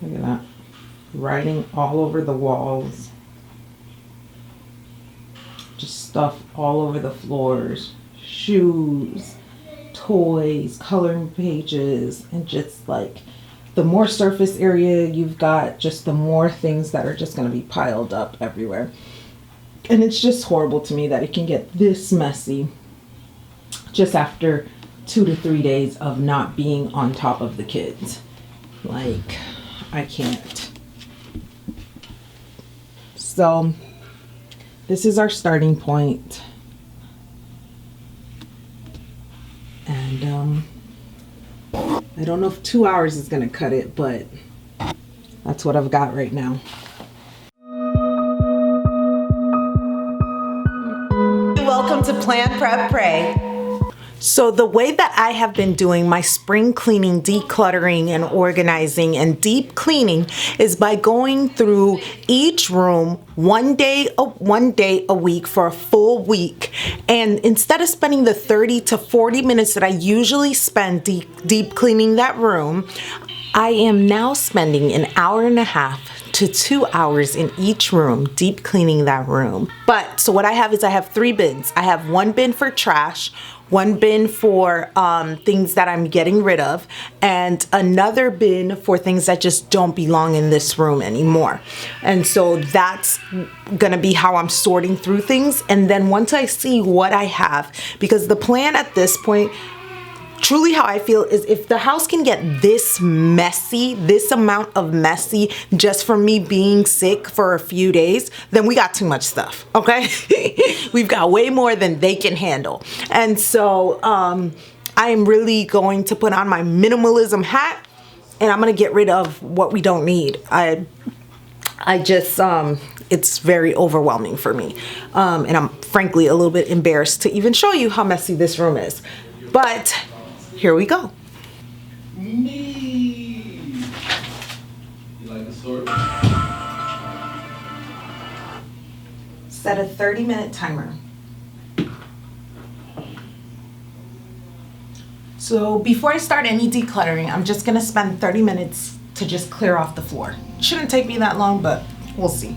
Look at that. Writing all over the walls. Just stuff all over the floors. Shoes, toys, coloring pages, and just like the more surface area you've got, just the more things that are just going to be piled up everywhere. And it's just horrible to me that it can get this messy just after 2 to 3 days of not being on top of the kids. Like, I can't. So this is our starting point. And I don't know if 2 hours is gonna cut it, but that's what I've got right now. Welcome to Plan, Prep, Pray. So the way that I have been doing my spring cleaning, decluttering, and organizing and deep cleaning is by going through each room one day a week for a full week. And instead of spending the 30 to 40 minutes that I usually spend deep cleaning that room, I am now spending an hour and a half to 2 hours in each room deep cleaning that room. But so what I have is I have 3 bins. I have 1 bin for trash, 1 bin for things that I'm getting rid of, and another bin for things that just don't belong in this room anymore. And so that's gonna be how I'm sorting through things. And then once I see what I have, because the plan at this point, truly how I feel is if the house can get this messy, this amount of messy just from me being sick for a few days, then we got too much stuff, okay? We've got way more than they can handle. And so I am really going to put on my minimalism hat and I'm gonna get rid of what we don't need. I just, it's very overwhelming for me. And I'm frankly a little bit embarrassed to even show you how messy this room is. But here we go. Me. You like the sword? Set a 30-minute timer. So before I start any decluttering, I'm just gonna spend 30 minutes to just clear off the floor. Shouldn't take me that long, but we'll see.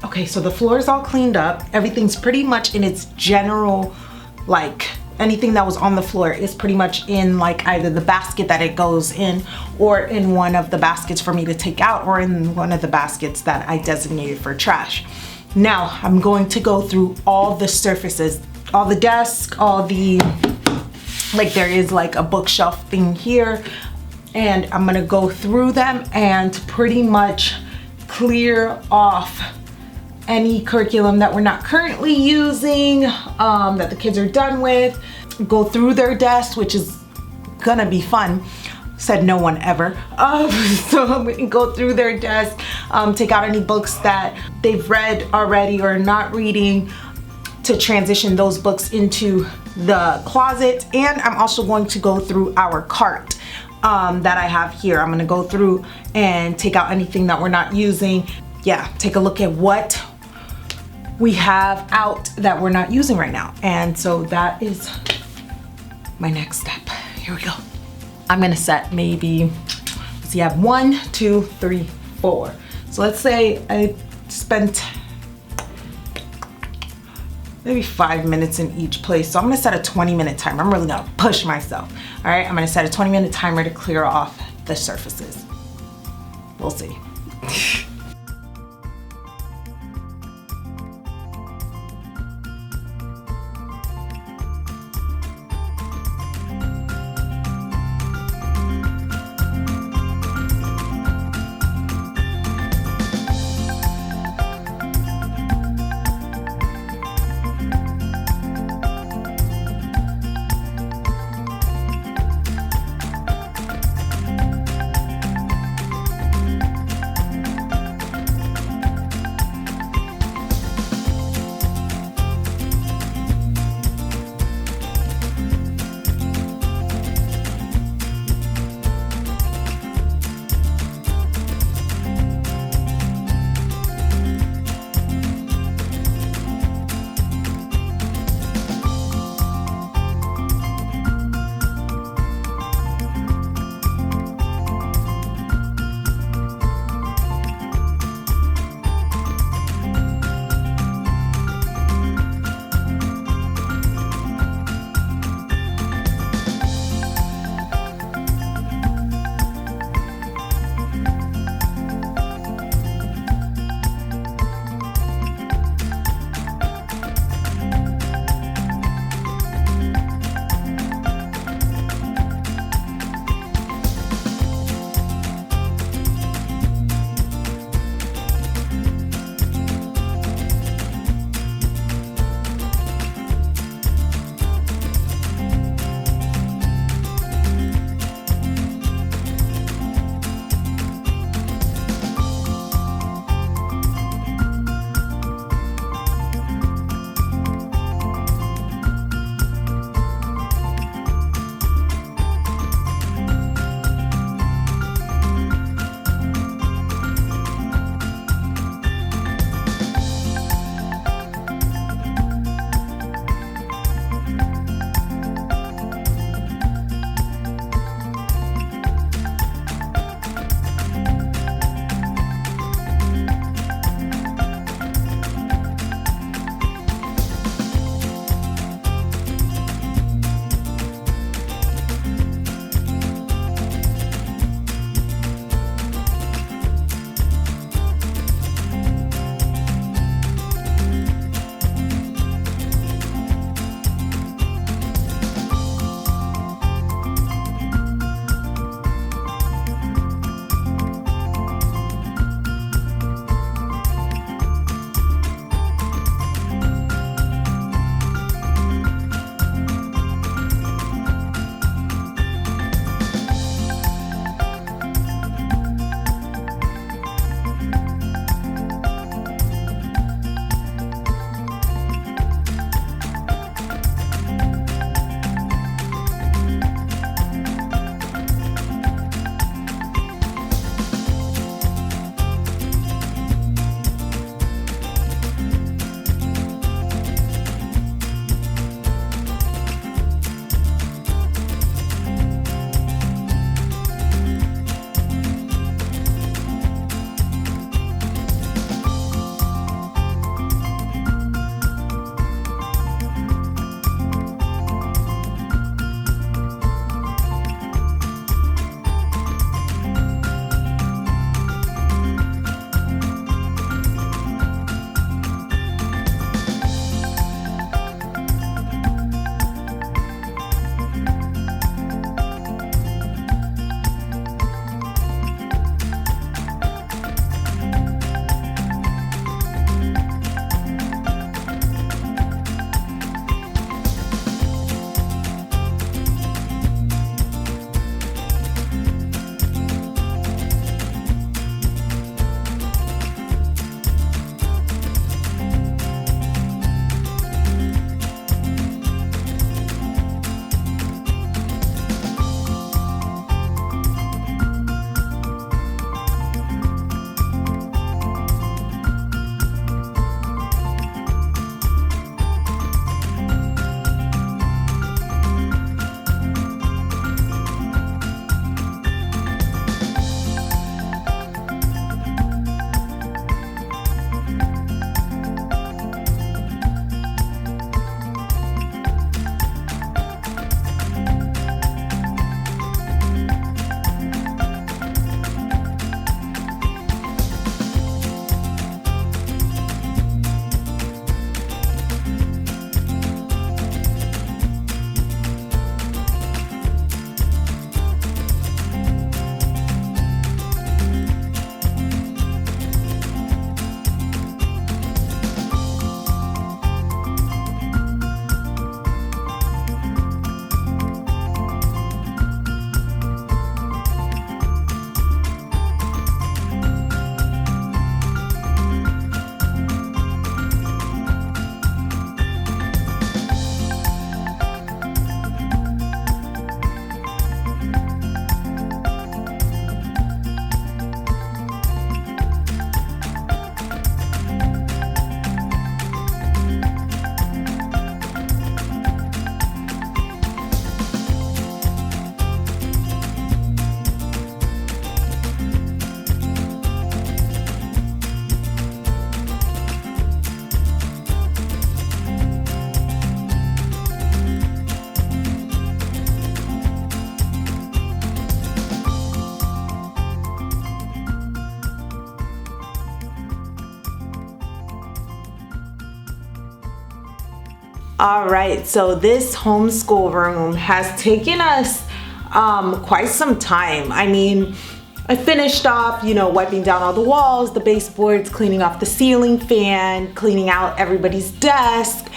Okay, so the floor is all cleaned up. Everything's pretty much in its general, like anything that was on the floor is pretty much in like either the basket that it goes in or in one of the baskets for me to take out or in one of the baskets that I designated for trash. Now I'm going to go through all the surfaces, all the desk, all the, like there is like a bookshelf thing here, and I'm gonna go through them and pretty much clear off any curriculum that we're not currently using, that the kids are done with, go through their desks, which is gonna be fun. Said no one ever. So I'm gonna go through their desk, take out any books that they've read already or not reading to transition those books into the closet. And I'm also going to go through our cart that I have here. I'm gonna go through and take out anything that we're not using. Yeah, take a look at what we have out that we're not using right now. And so that is my next step. Here we go. I'm gonna set maybe, let's see, I have 1, 2, 3, 4. So let's say I spent maybe 5 minutes in each place. So I'm gonna set a 20-minute timer. I'm really gonna push myself. All right, I'm gonna set a 20-minute timer to clear off the surfaces. We'll see. All right, so this homeschool room has taken us quite some time. I mean, I finished off, wiping down all the walls, the baseboards, cleaning off the ceiling fan, cleaning out everybody's desk.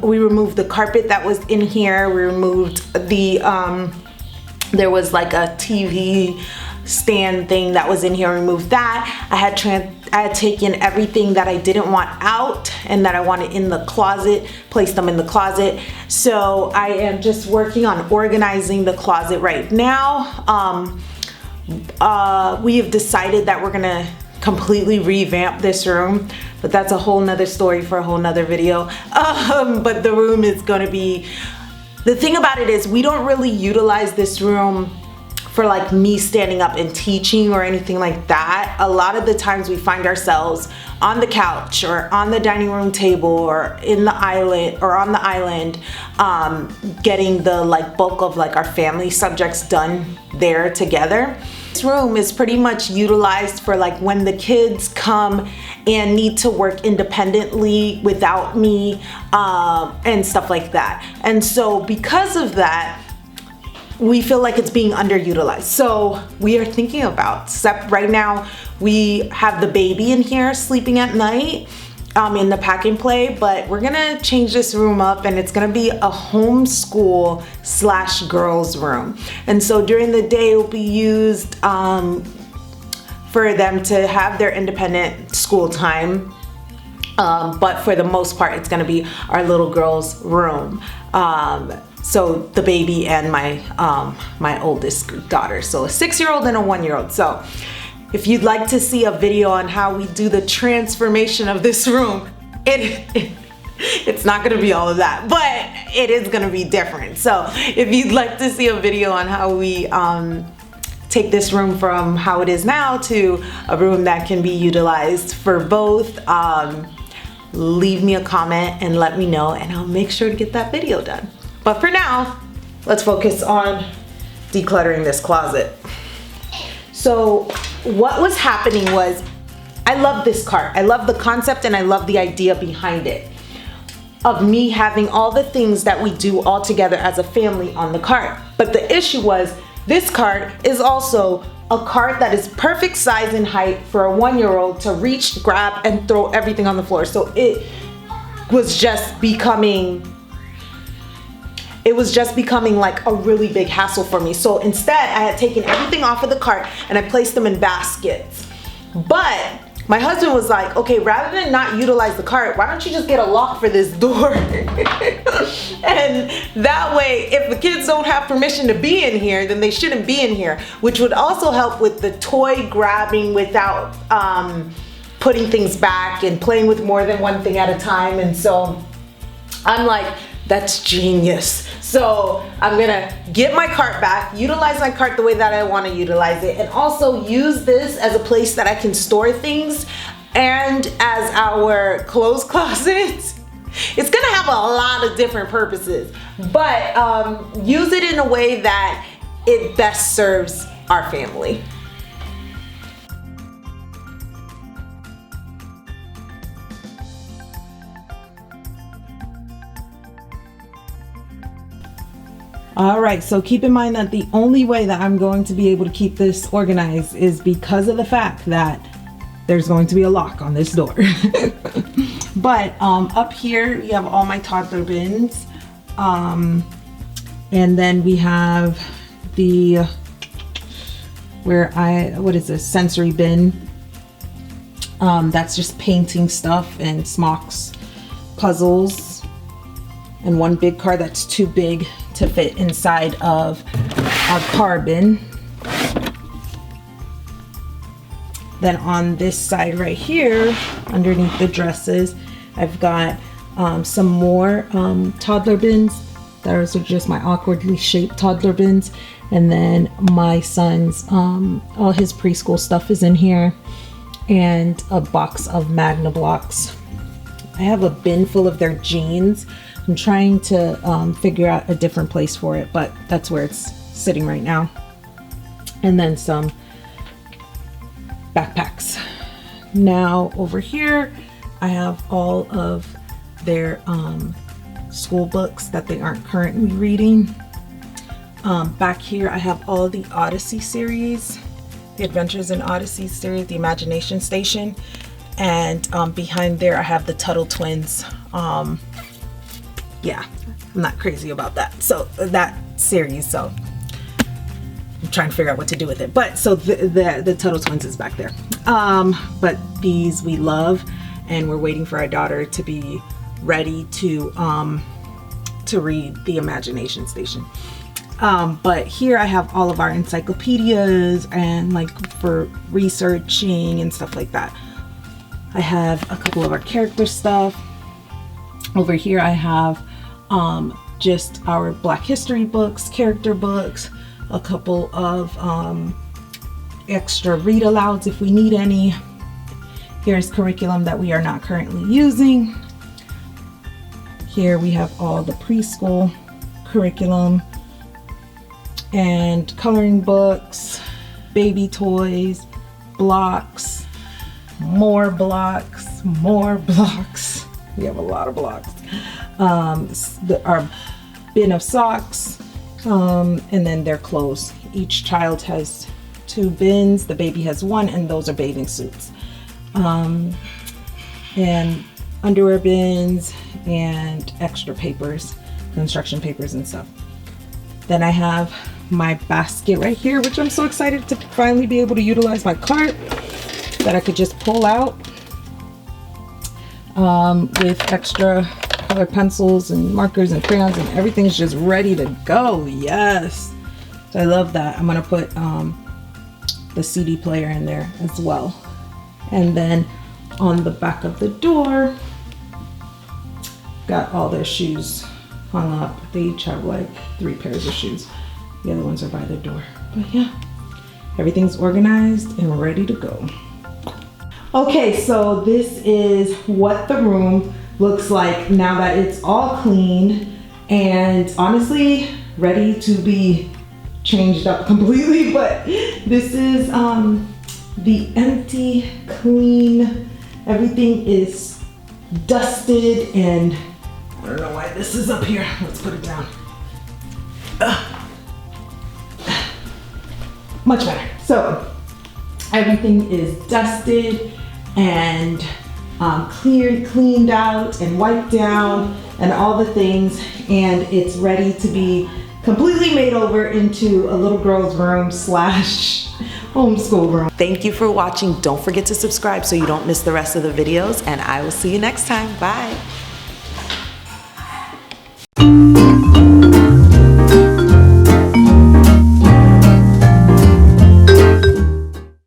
We removed the carpet that was in here. We removed there was like a TV stand thing that was in here, removed that. I had taken everything that I didn't want out and that I wanted in the closet, placed them in the closet. So I am just working on organizing the closet right now. We have decided that we're gonna completely revamp this room, but that's a whole nother story for a whole nother video. But the room is gonna be, the thing about it is we don't really utilize this room for like me standing up and teaching or anything like that. A lot of the times we find ourselves on the couch or on the dining room table or in the island or on the island, getting the like bulk of like our family subjects done there together. This room is pretty much utilized for like when the kids come and need to work independently without me, and stuff like that. And so because of that, we feel like it's being underutilized. So we are thinking about, right now we have the baby in here sleeping at night in the pack and play, but we're gonna change this room up and it's gonna be a homeschool / girls room. And so during the day it will be used for them to have their independent school time. But for the most part, it's gonna be our little girls' room. So the baby and my oldest daughter, so a 6-year-old and a 1-year-old. So if you'd like to see a video on how we do the transformation of this room, it's not gonna be all of that, but it is gonna be different. So if you'd like to see a video on how we take this room from how it is now to a room that can be utilized for both, leave me a comment and let me know, and I'll make sure to get that video done. But for now, let's focus on decluttering this closet. So what was happening was, I love this cart. I love the concept and I love the idea behind it, of me having all the things that we do all together as a family on the cart. But the issue was, this cart is also a cart that is perfect size and height for a 1-year-old to reach, grab, and throw everything on the floor. So it was just becoming like a really big hassle for me. So instead, I had taken everything off of the cart and I placed them in baskets. But my husband was like, okay, rather than not utilize the cart, why don't you just get a lock for this door? And that way, if the kids don't have permission to be in here, then they shouldn't be in here, which would also help with the toy grabbing without putting things back and playing with more than one thing at a time. And so I'm like, that's genius. So I'm gonna get my cart back, utilize my cart the way that I wanna utilize it, and also use this as a place that I can store things and as our clothes closet. It's gonna have a lot of different purposes, but use it in a way that it best serves our family. All right, so keep in mind that the only way that I'm going to be able to keep this organized is because of the fact that there's going to be a lock on this door. But up here, we have all my toddler bins. And then we have the, what is this, sensory bin. That's just painting stuff and smocks, puzzles, and one big car that's too big to fit inside of our car bin. Then on this side right here, underneath the dresses, I've got some more toddler bins. Those are just my awkwardly shaped toddler bins. And then my son's, all his preschool stuff is in here, and a box of Magna blocks. I have a bin full of their jeans. I'm trying to figure out a different place for it, but that's where it's sitting right now. And then some backpacks. Now over here, I have all of their school books that they aren't currently reading. Back here I have all the Odyssey series, the Adventures in Odyssey series, the Imagination Station, and behind there I have the Tuttle Twins. Yeah, I'm not crazy about that. So that series, so I'm trying to figure out what to do with it. But so the Tuttle Twins is back there. But these we love, and we're waiting for our daughter to be ready to read the Imagination Station. But here I have all of our encyclopedias and like for researching and stuff like that. I have a couple of our character stuff. Over here I have just our Black History books, character books, a couple of extra read alouds if we need any. Here's curriculum that we are not currently using. Here we have all the preschool curriculum and coloring books, baby toys, blocks, more blocks, more blocks. We have a lot of blocks. Our bin of socks, and then their clothes. Each child has 2 bins. The baby has 1, and those are bathing suits. And underwear bins and extra papers, construction papers and stuff. Then I have my basket right here, which I'm so excited to finally be able to utilize my cart that I could just pull out with extra colored pencils and markers and crayons, and everything's just ready to go. Yes, so I love that. I'm gonna put the CD player in there as well. And then on the back of the door, got all their shoes hung up. They each have like 3 pairs of shoes. The other ones are by the door. But yeah, everything's organized and ready to go. Okay, so this is what the room looks like now that it's all clean and honestly ready to be changed up completely. But this is the empty, clean, everything is dusted, and I don't know why this is up here. Let's put it down. Much better. So everything is dusted and cleaned out and wiped down and all the things, and it's ready to be completely made over into a little girl's room / homeschool room. Thank you for watching. Don't forget to subscribe so you don't miss the rest of the videos, and I will see you next time. Bye.